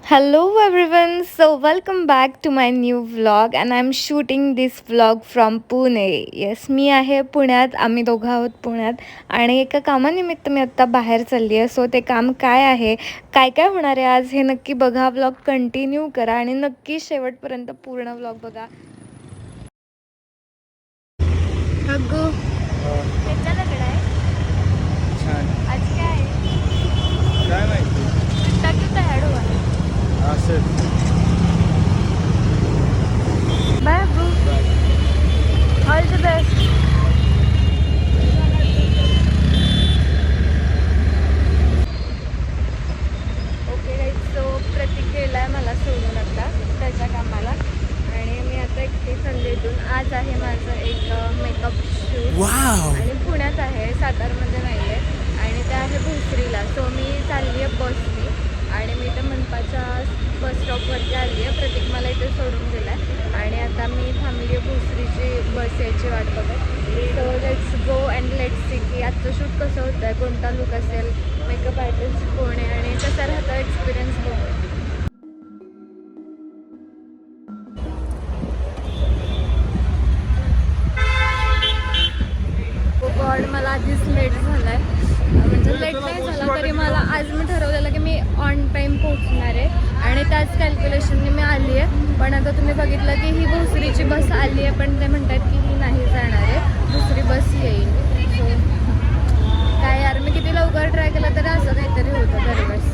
Hello everyone, so welcome back to my new vlog and I'm shooting this vlog from Pune. Yes, मी आहे पुण्यात, आम्ही दोघं आहोत पुण्यात आणि एका कामानिमित्त मी आत्ता बाहेर चालली आहे. सो ते काम काय आहे, काय काय होणार आहे आज हे नक्की बघा. व्लॉग कंटिन्यू करा आणि नक्की शेवटपर्यंत पूर्ण व्लॉग बघा. अगं त्याच्या दगड आहे छान. आज काय आहे? काय माहिती टाकू तयार व्हा. असं bye Abu, all the best. Okay guys, so Pratik गेला आहे मला सोडून आता त्याच्या कामाला आणि मी आता एकटी चालली इथून. आज आहे माझं एक मेकअप शूट आणि पुण्यात आहे, सातारमध्ये नाही आहे आणि ते आहे भोसरीला. सो मी चालली आहे बसनी आणि मी तर मनपाच्या बस स्टॉपवरती आली आहे. प्रतीक मला इथे सोडून गेला आहे आणि आता मी थांबली आहे भोसरीची बस यायची वाट बघत. So let's go and let's see की आजचं शूट कसं होतं आहे, कोणता लुक असेल, मेकअप आर्टिस्ट कोण आहे आणि कसा राहतो एक्सपिरियन्स बघू. गॉड, मला आधीच लेट झाला आहे. म्हणजे लेट नाही झाला तरी मला आज मी ठरवलेलं की मी ऑन टाईम पोहोचणार आहे आणि त्याच कॅल्क्युलेशनने मी आली आहे. पण आता तुम्ही बघितलं की ही भोसरीची बस आली आहे, पण ते म्हणतात की ही नाही जाणार आहे, दुसरी बस येईल. सो काय यार, मी किती लवकर ट्राय केलं तरी असं काहीतरी होतं दरवेळेस.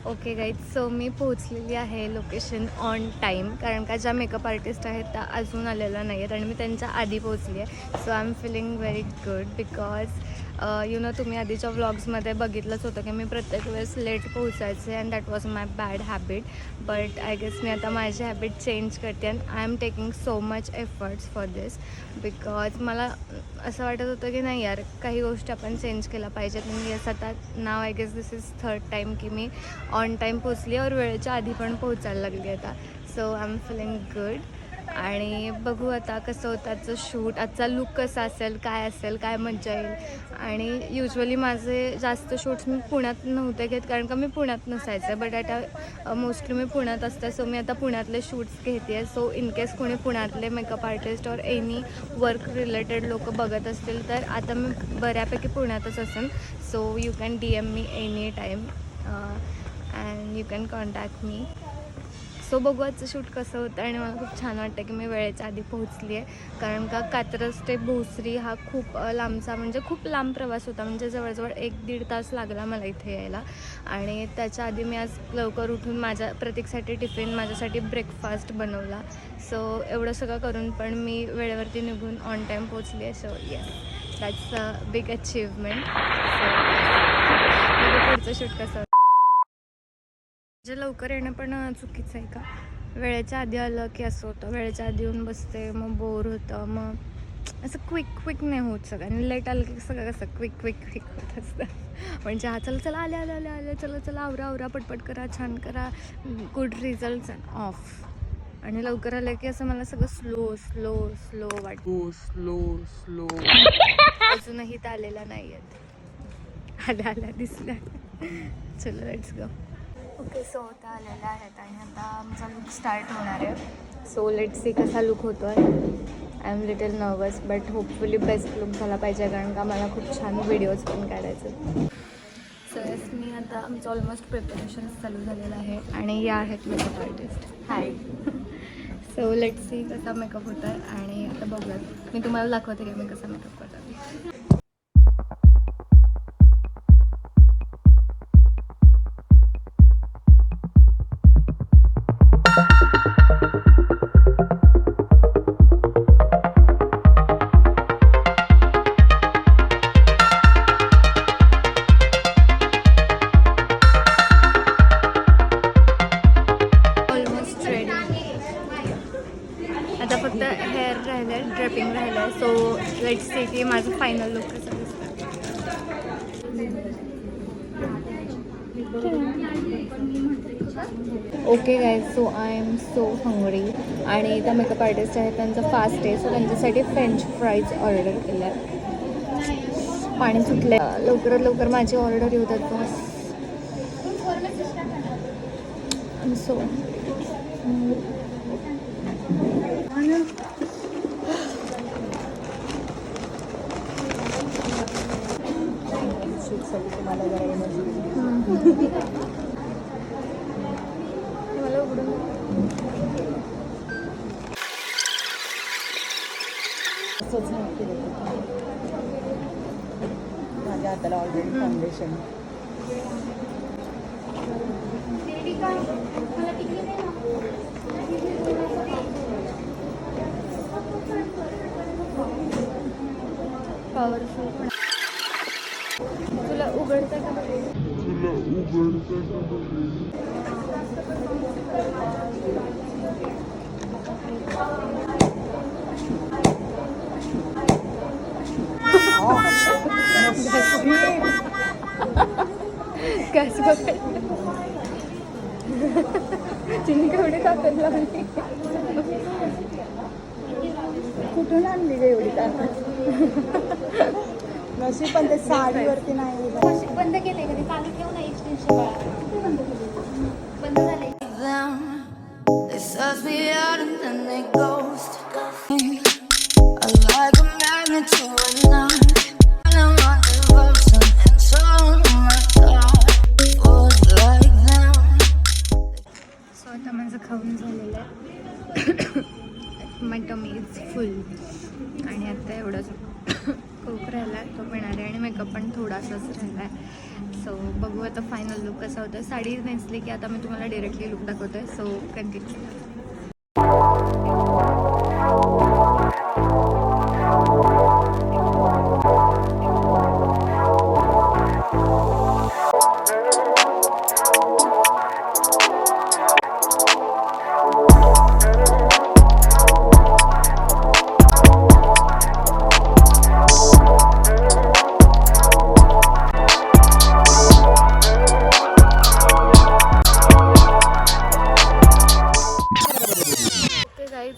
ओके गाईज, सो मी पोहोचलेली आहे लोकेशन ऑन टाईम, कारण का ज्या मेकअप आर्टिस्ट आहेत त्या अजून आलेल्या नाही आहेत आणि मी त्यांच्या आधी पोहोचली आहे. So I am feeling very good because तुम्ही आधीच्या व्लॉग्समध्ये बघितलंच होतं की मी प्रत्येक वेळेस लेट पोहोचायचे and that was my bad habit. But I guess मी आता माझी हॅबिट चेंज करते and I am taking so much efforts for this because मला असं वाटत होतं की नाही यार, काही गोष्टी आपण चेंज केल्या पाहिजेत. मी येस आता नाव I guess this is third time की मी ऑन टाईम पोचली और वेळेच्या आधी पण पोहोचायला लागली आता. So I am feeling good आणि बघू आता कसं होतं आजचं शूट, आजचा लुक कसा असेल, काय मजा येईल. आणि युजली माझे जास्त शूट्स मी पुण्यात नव्हते घेत कारण का मी पुण्यात नसायचे, बट आता मोस्टली मी पुण्यात असते. सो मी आता पुण्यातले शूट्स घेते आहे. सो इन केस कोणी पुण्यातले मेकअप आर्टिस्ट और एनी वर्क रिलेटेड लोक बघत असतील तर आता मी बऱ्यापैकी पुण्यातच असेन. So you can DM me any time and you can contact me. So बघू आजचं शूट कसं होतं आणि मला खूप छान वाटतं की मी वेळेच्या आधी पोहोचली आहे, कारण का कात्रज ते भोसरी हा खूप लांबचा म्हणजे खूप लांब प्रवास होता. म्हणजे जवळजवळ 1-1.5 तास लागला मला इथे यायला आणि त्याच्या आधी मी आज लवकर उठून माझ्या प्रतीकसाठी टिफिन, माझ्यासाठी ब्रेकफास्ट बनवला. सो एवढं सगळं करून पण मी वेळेवरती निघून ऑन टाईम पोहोचली आहे. So yes, that's a big achievement. पुढचं शूट कसं होतं. म्हणजे लवकर येणं पण चुकीचं आहे का? वेळेच्या आधी आलं की असं होतं, वेळेच्या आधी येऊन बसते मग बोर होतं, मग असं क्विक नाही होत सगळं. आणि लेट आलं की सगळं कसं क्विक होत असतं. म्हणजे हा चला आले चला आवरा पटपट करा, छान करा, गुड रिझल्ट्स अँड ऑफ. आणि लवकर आलं की असं मला सगळं स्लो वाटतं. स्लो अजूनही तर आलेला नाही आहेत, आल्या दिसल्या. चलो लेट्स गो. ओके, सो आता आलेल्या आहेत आणि आता आमचा लुक स्टार्ट होणार आहे. सो लेट्स सी कसा लुक होतो आहे. I am little nervous but hopefully best look झाला पाहिजे, कारण का मला खूप छान व्हिडिओज पण काढायचे. सो येस, मी आता आमचं ऑलमोस्ट प्रिपरेशन चालू झालेलं आहे आणि या आहेत makeup artist. High. So let's see कसा मेकअप होत आहे आणि आता बघूयात. मी तुम्हाला दाखवते की मी कसा मेकअप करते. फक्त हेअर राहिलं आहे, ड्रेपिंग राहिलं आहे. सो लेट्स सी की माझं फायनल लुक कसं दिसतं. Okay guys, so I am so hungry. आणि त्या मेकअप आर्टिस्ट आहेत त्यांचं फास्ट आहे, सो त्यांच्यासाठी फ्रेंच फ्राईज ऑर्डर केल्या. पाणी सुटलं आहे. लवकरात लवकर माझी ऑर्डर येऊ देत बॉस. सो मला उघडून माझ्या हाताला ऑलरेडी फाउंडेशन. पॉवरफुल. तुला उघडतं का बघ? गॅस बघायला तिने केवढी ताकद लावली. कुठून आणली ग एवढी ताकद? नशीब पण ते साडीवरती नाही. बंद केलंय का ते? चालू ठेवू नाही बंद झालंय. They suss me out and then they ghost. I like a magnet to a knife. I'm on devotion and so my God was like them. So आता माझं खाऊन झालेलं आहे. माय टमी इज फुल. आणि आता एवढंच कोक राहिला आहे, तो पिणार आहे. आणि मेकअप पण थोडासाच राहिला आहे. सो बघू आता फायनल लुक कसा होता. साडी नेसली की आता मी तुम्हाला डिरेक्टली लुक दाखवतो आहे. So continue.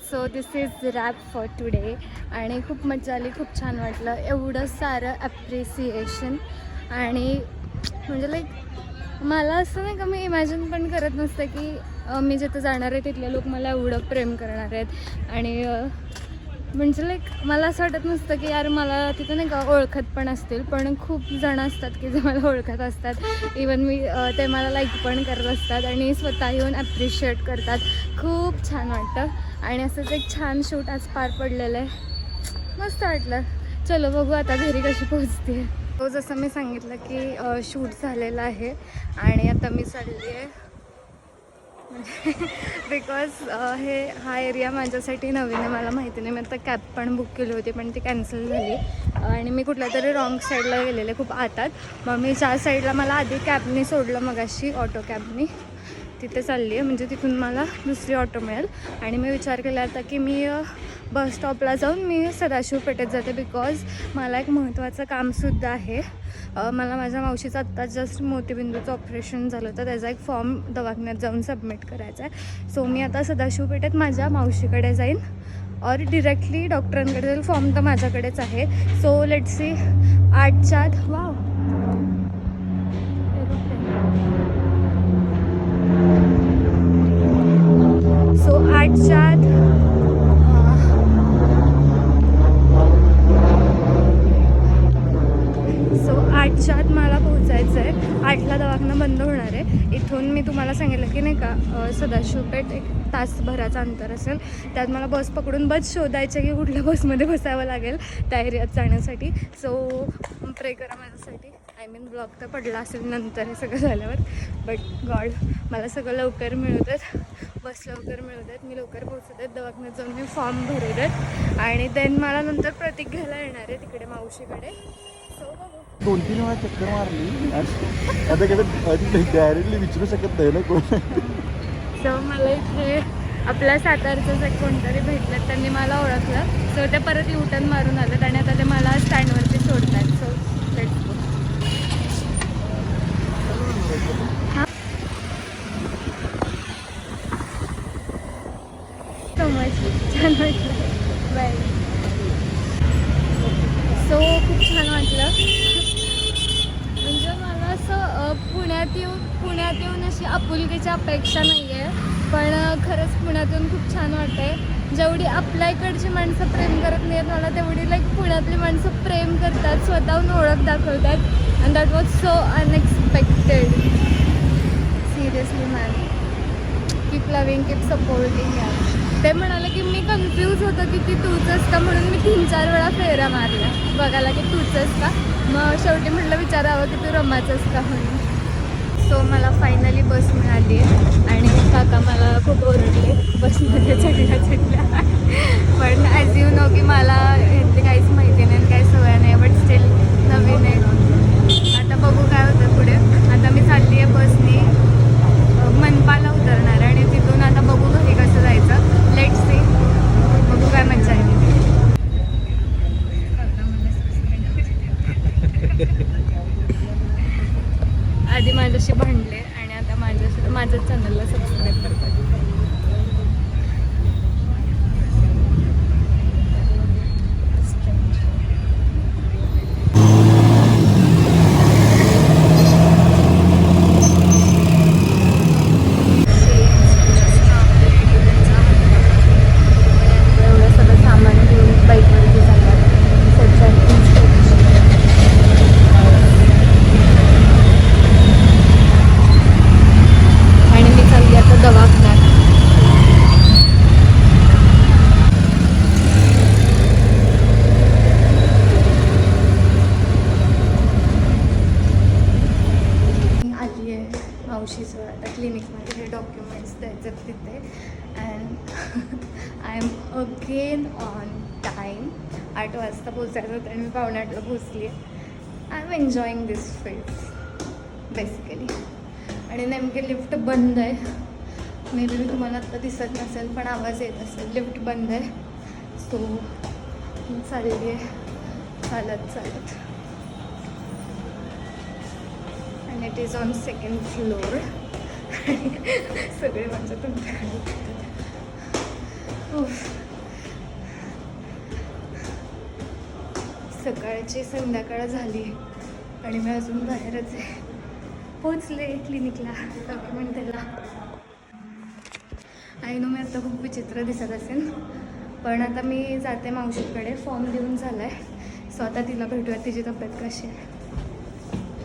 So this is wrap for today. आणि खूप मजा आली, खूप छान वाटलं. एवढं सारं ॲप्रिसिएशन. आणि म्हणजे लाईक मला असं नाही का, मी इमॅजिन पण करत नसतं की मी जिथं जाणार आहे तिथले लोक मला एवढं प्रेम करणार आहेत. आणि म्हणजे लाईक मला असं वाटत नसतं की यार मला तिथं नाही का ओळखत पण असतील, पण खूप जण असतात की जे मला ओळखत असतात. इवन मी ते मला लाईक पण करत असतात आणि स्वतः येऊन ॲप्रिशिएट करतात. खूप छान वाटतं. आणि असंच एक छान शूट आज पार पडलेलं आहे. मस्त वाटलं. चलो बघू आता घरी कशी पोहोचते. तो जसं मी सांगितलं की शूट झालेलं आहे आणि आता मी चालली आहे बिकॉज हा एरिया माझ्यासाठी नवीन आहे, मला माहिती नाही. मी आता कॅब पण बुक केली होती पण ती कॅन्सल झाली. आणि मी कुठल्या तरी रॉंग साईडला गेलेले खूप आतात. मग मी ज्या साईडला मला आधी कॅबनी सोडलं मगाशी, ऑटो कॅबनी, तिथे चालली आहे. म्हणजे तिथून मला दुसरी ऑटो मिळेल. आणि मी विचार केला आता की मी बस स्टॉपला जाऊन मी सदाशिव पेठेत जाते. बिकॉज मला एक महत्त्वाचं कामसुद्धा आहे. मला माझ्या मावशीचं आत्ताच जस्ट मोतीबिंदूचं ऑपरेशन झालं होतं, त्याचा एक फॉर्म दवाखान्यात जाऊन सबमिट करायचा आहे. सो मी आता सदाशिव पेठेत माझ्या मावशीकडे जाईन और डिरेक्टली डॉक्टरांकडे जाईल. फॉर्म तर माझ्याकडेच आहे. सो लेट्स सी 8च्या आत. वाव, सो 8च्या आत मला पोहोचायचं आहे. 8ला दवाखाना बंद होणार आहे. इथून मी तुम्हाला सांगितलं की नाही का सदाशिव पेठ एक तासभराचं अंतर असेल. त्यात मला बस पकडून बस शोधायचं की कुठल्या बसमध्ये बसावं लागेल त्या एरियात जाण्यासाठी. सो प्रे करा माझ्यासाठी. आय मीन ब्लॉक तर पडला असेल नंतर हे सगळं झाल्यावर, बट गॉड मला सगळं लवकर मिळू देत, बस लवकर मिळू देत, मी लवकर पोहोचू देत, दवाखान्यात जाऊन मी फॉर्म भरू देत. आणि देन मला नंतर प्रतीक घ्यायला येणार आहे तिकडे मावशीकडे. सो बघू. 2-3 वेळा चक्कर मारली. आता कडे डायरेक्टली विचारू शकत नाही ना कोण. सो मला इथे आपल्या सातारचंच एक कोणतरी भेटलं, त्यांनी मला ओळखलं. सो ते परत युटर्न मारून आलेत आणि आता ते मला स्टँडवरती सोडतात. So let's go. So much छान वाटलं. बाय. सो खूप छान वाटलं. म्हणजे मला असं पुण्यात येऊन अशी आपुलकीची अपेक्षा नाही आहे, पण खरंच पुण्यात येऊन खूप छान वाटतंय. जेवढी आपल्या इकडची माणसं प्रेम करत नाहीत मला, तेवढी पुण्यातली माणसं प्रेम करतात, स्वतःहून ओळख दाखवतात. And that was so unexpected. Seriously man, keep loving, keep supporting. यार ते म्हणाले की मी कन्फ्यूज होतं की ती तूच का, म्हणून मी 3-4 वेळा फेऱ्या मारल्या बघायला की तूच का. मग शेवटी म्हटलं विचारावं की तू रमाचंच का म्हणून. सो मला फायनली बस मिळाली आणि काका मला खूप ओरडले बसमध्ये चढल्या. पण ॲज यू नो की मला ह्यातली काहीच माहिती नाही, काही सवय नाही, बट स्टील नवीन आहे. आता बघू काय होतं पुढे. आता मी चालली आहे बसनी मनपाला उतरणार आहे आणि तिथून आता बघू घरी कसं जायचं. लेट्स सी, बघू काय मजा येते. आधी माझ्याशी भांडले आणि आता माझ्याच चॅनलला सबस्क्राईब करतात. एवढं सगळं सामान घेऊन बाईकवरती जातात. आणि मी चालली आता दवाखान्यात. आली आहे मावशीचं आता क्लिनिकमध्ये. हे डॉक्युमेंट्स द्यायचं तिथे. And I M again on time. 8 वाजता पोचायचं होतं आणि मी 7:45ला पोचली आहे. I am enjoying this phase basically. आणि नेमके लिफ्ट बंद आहे. मे बी तुम्हाला आत्ता दिसत नसेल पण आवाज येत असेल. लिफ्ट बंद आहे. सो मी चालली आहे चालत. आणि it is on 2nd floor. सगळे म्हणजे तुमच्याकडे सकाळची संध्याकाळ झाली आणि मी अजून बाहेरच आहे. पोचले क्लिनिकला, डॉक्युमेंट द्यायला. आई नो मी आता खूप विचित्र दिसत असेल, पण आता मी जाते मावशीकडे. फॉर्म देऊन झाला आहे. सो आता तिला भेटूया, तिची तब्येत कशी आहे.